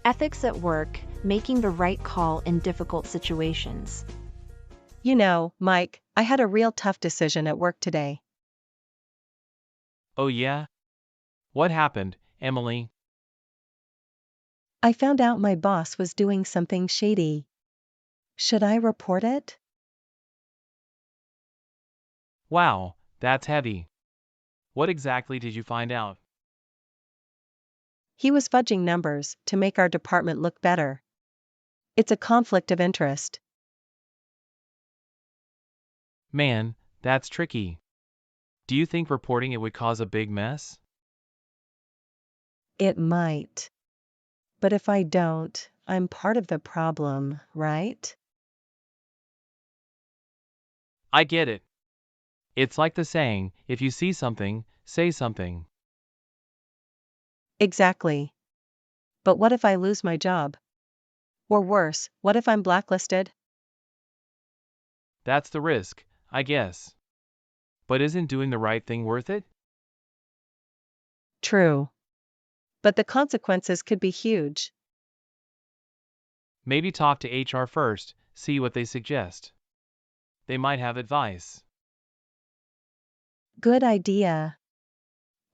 Ethics at work, making the right call in difficult situations. Mike, I had a real tough decision at work today. Oh yeah? What happened, Emily? I found out my boss was doing something shady. Should I report it? Wow, that's heavy. What exactly did you find out? He was fudging numbers to make our department look better. It's a conflict of interest. Man, that's tricky. Do you think reporting it would cause a big mess? It might. But if I don't, I'm part of the problem, right? I get it. It's like the saying, if you see something, say something. Exactly. But what if I lose my job? Or worse, what if I'm blacklisted? That's the risk, I guess. But isn't doing the right thing worth it? True. But the consequences could be huge. Maybe talk to HR first, see what they suggest. They might have advice. Good idea.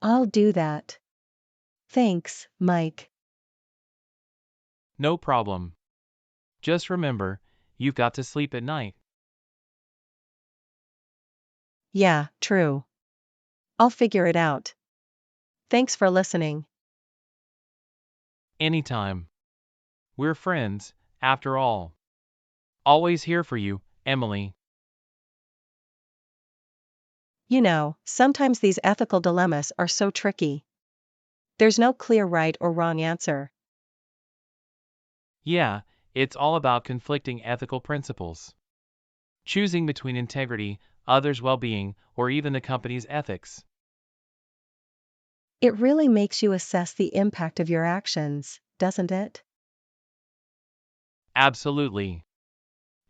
I'll do that. Thanks, Mike. No problem. Just remember, you've got to sleep at night. Yeah, true. I'll figure it out. Thanks for listening. Anytime. We're friends, after all. Always here for you, Emily. Sometimes these ethical dilemmas are so tricky. There's no clear right or wrong answer. Yeah, it's all about conflicting ethical principles. Choosing between integrity, others' well-being, or even the company's ethics. It really makes you assess the impact of your actions, doesn't it? Absolutely.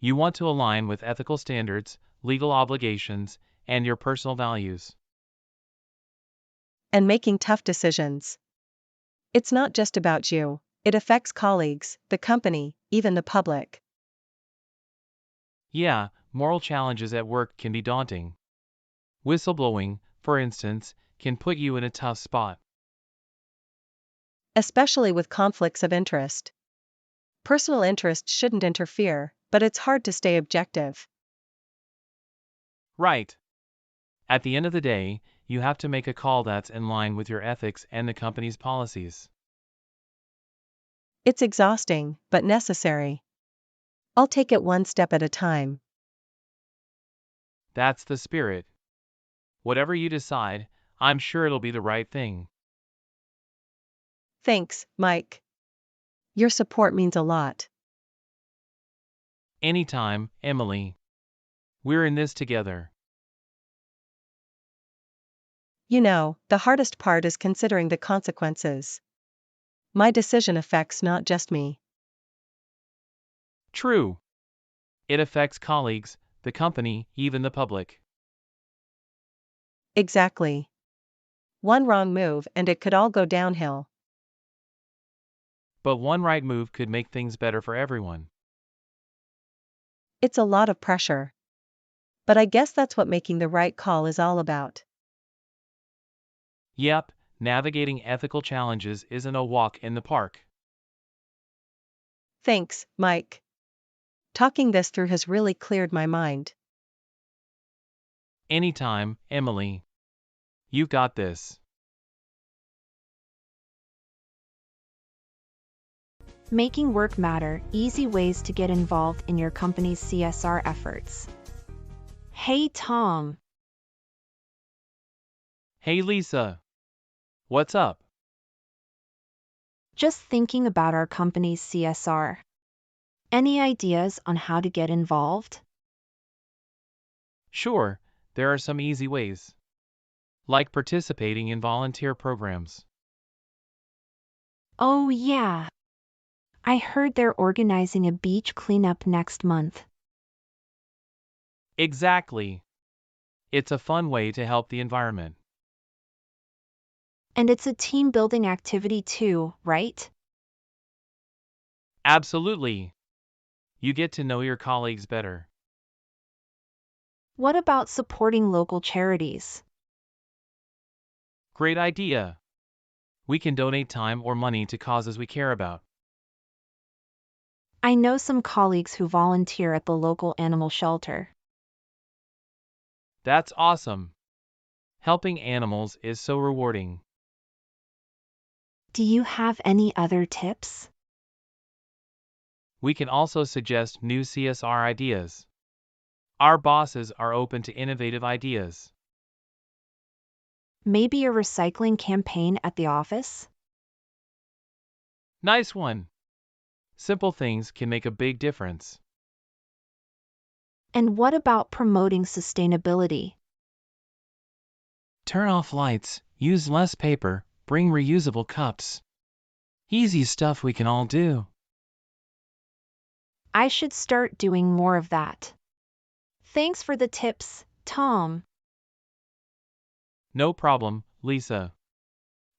You want to align with ethical standards, legal obligations, and your personal values. And making tough decisions. It's not just about you, it affects colleagues, the company, even the public. Yeah, moral challenges at work can be daunting. Whistleblowing, for instance, can put you in a tough spot. Especially with conflicts of interest. Personal interest shouldn't interfere, but it's hard to stay objective. Right. At the end of the day, you have to make a call that's in line with your ethics and the company's policies. It's exhausting, but necessary. I'll take it one step at a time. That's the spirit. Whatever you decide, I'm sure it'll be the right thing. Thanks, Mike. Your support means a lot. Anytime, Emily. We're in this together. The hardest part is considering the consequences. My decision affects not just me. True. It affects colleagues, the company, even the public. Exactly. One wrong move and it could all go downhill. But one right move could make things better for everyone. It's a lot of pressure. But I guess that's what making the right call is all about. Yep, navigating ethical challenges isn't a walk in the park. Thanks, Mike. Talking this through has really cleared my mind. Anytime, Emily. You've got this. Making work matter, easy ways to get involved in your company's CSR efforts. Hey Tom, Hey Lisa. What's up? just thinking about our company's CSR. Any ideas on how to get involved? Sure, there are some easy ways. Like participating in volunteer programs. Oh yeah, I heard they're organizing a beach cleanup next month. Exactly. It's a fun way to help the environment. And it's a team building activity too, right? Absolutely. You get to know your colleagues better. What about supporting local charities? Great idea. We can donate time or money to causes we care about. I know some colleagues who volunteer at the local animal shelter. That's awesome. Helping animals is so rewarding. Do you have any other tips? We can also suggest new CSR ideas. Our bosses are open to innovative ideas. Maybe a recycling campaign at the office? Nice one. Simple things can make a big difference. And what about promoting sustainability? Turn off lights, use less paper, bring reusable cups. Easy stuff we can all do. I should start doing more of that. Thanks for the tips, Tom. No problem, Lisa.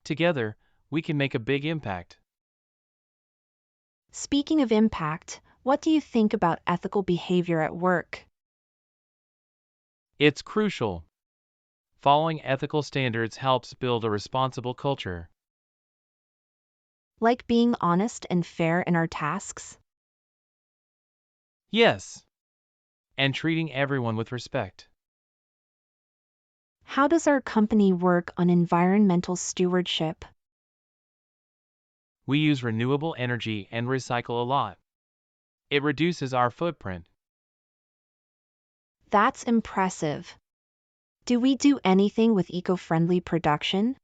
Together, we can make a big impact. Speaking of impact, what do you think about ethical behavior at work? It's crucial. Following ethical standards helps build a responsible culture. Like being honest and fair in our tasks? Yes, and treating everyone with respect. How does our company work on environmental stewardship? We use renewable energy and recycle a lot. It reduces our footprint. That's impressive. Do we do anything with eco-friendly production?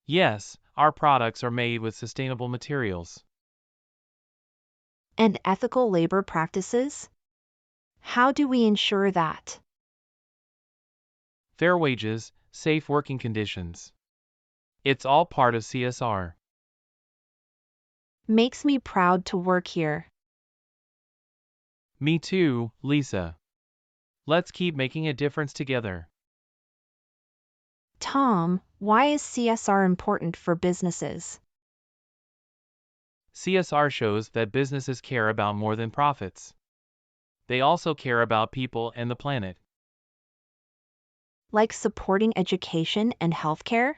Yes, our products are made with sustainable materials. And ethical labor practices? How do we ensure that? Fair wages, safe working conditions. It's all part of CSR. Makes me proud to work here. Me too, Lisa. Let's keep making a difference together. Tom, why is CSR important for businesses? CSR shows that businesses care about more than profits. They also care about people and the planet. Like supporting education and healthcare?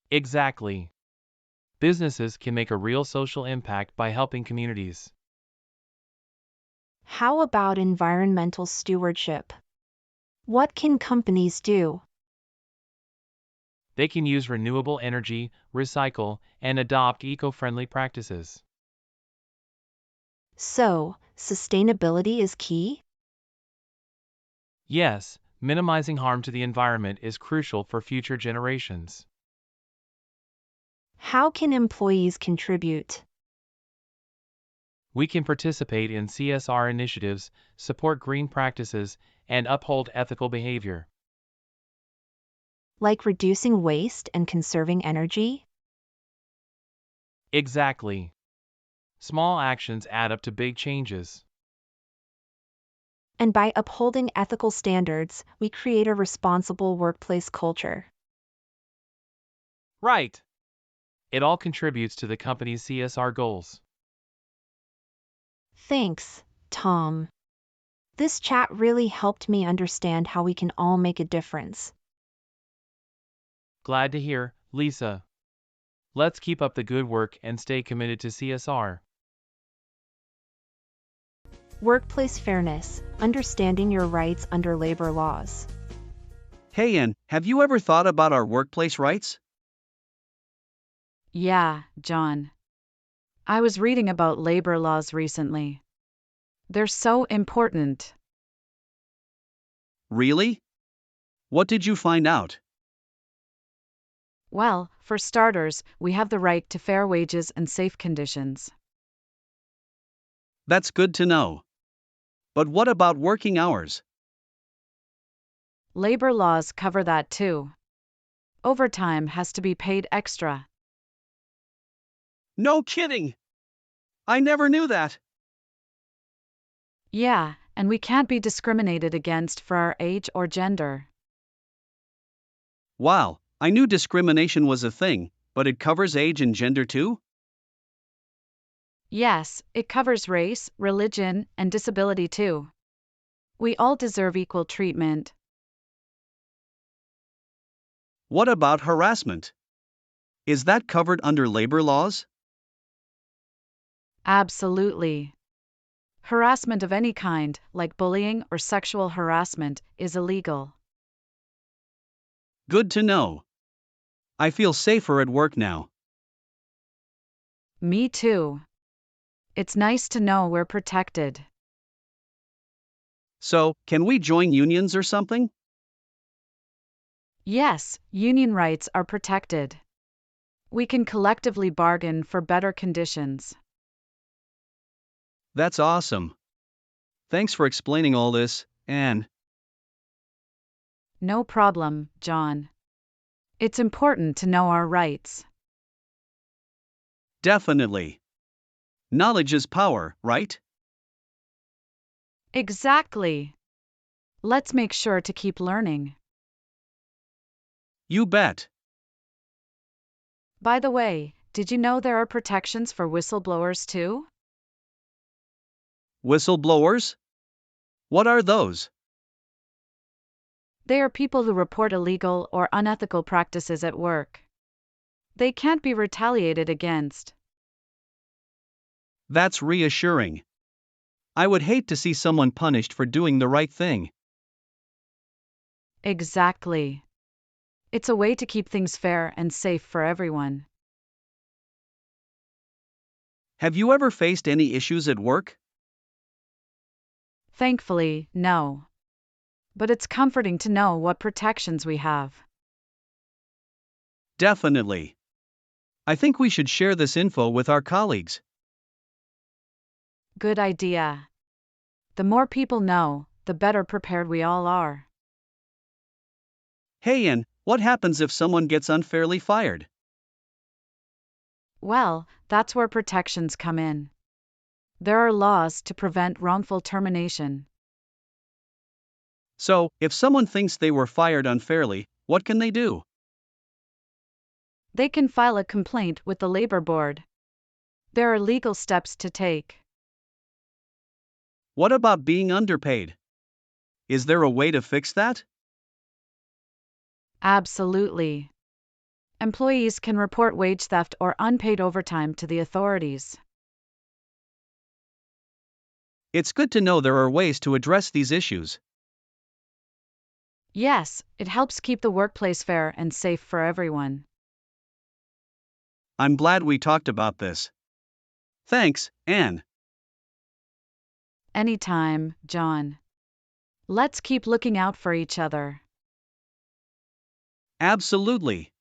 Exactly. Businesses can make a real social impact by helping communities. How about environmental stewardship? What can companies do? They can use renewable energy, recycle, and adopt eco-friendly practices. So, sustainability is key? Yes, minimizing harm to the environment is crucial for future generations. How can employees contribute? We can participate in CSR initiatives, support green practices, and uphold ethical behavior. Like reducing waste and conserving energy? Exactly. Small actions add up to big changes. And by upholding ethical standards, we create a responsible workplace culture. Right. It all contributes to the company's CSR goals. Thanks, Tom. This chat really helped me understand how we can all make a difference. Glad to hear, Lisa. Let's keep up the good work and stay committed to CSR. Workplace fairness, understanding your rights under labor laws. Hey, Ann, have you ever thought about our workplace rights? Yeah, John. I was reading about labor laws recently. They're so important. Really? What did you find out? Well, for starters, we have the right to fair wages and safe conditions. That's good to know. But what about working hours? Labor laws cover that too. Overtime has to be paid extra. No kidding! I never knew that. Yeah, and we can't be discriminated against for our age or gender. Wow, I knew discrimination was a thing, but it covers age and gender too? Yes, it covers race, religion, and disability too. We all deserve equal treatment. What about harassment? Is that covered under labor laws? Absolutely. Harassment of any kind, like bullying or sexual harassment, is illegal. Good to know. I feel safer at work now. Me too. It's nice to know we're protected. So, can we join unions or something? Yes, union rights are protected. We can collectively bargain for better conditions. That's awesome. Thanks for explaining all this, Anne. No problem, John. It's important to know our rights. Definitely. Knowledge is power, right? Exactly. Let's make sure to keep learning. You bet. By the way, did you know there are protections for whistleblowers too? Whistleblowers? What are those? They are people who report illegal or unethical practices at work. They can't be retaliated against. That's reassuring. I would hate to see someone punished for doing the right thing. Exactly. It's a way to keep things fair and safe for everyone. Have you ever faced any issues at work? Thankfully, no. But it's comforting to know what protections we have. Definitely. I think we should share this info with our colleagues. Good idea. The more people know, the better prepared we all are. Hey, Anne, what happens if someone gets unfairly fired? Well, that's where protections come in. There are laws to prevent wrongful termination. So, if someone thinks they were fired unfairly, what can they do? They can file a complaint with the labor board. There are legal steps to take. What about being underpaid? Is there a way to fix that? Absolutely. Employees can report wage theft or unpaid overtime to the authorities. It's good to know there are ways to address these issues. Yes, it helps keep the workplace fair and safe for everyone. I'm glad we talked about this. Thanks, Anne. Anytime, John. Let's keep looking out for each other. Absolutely.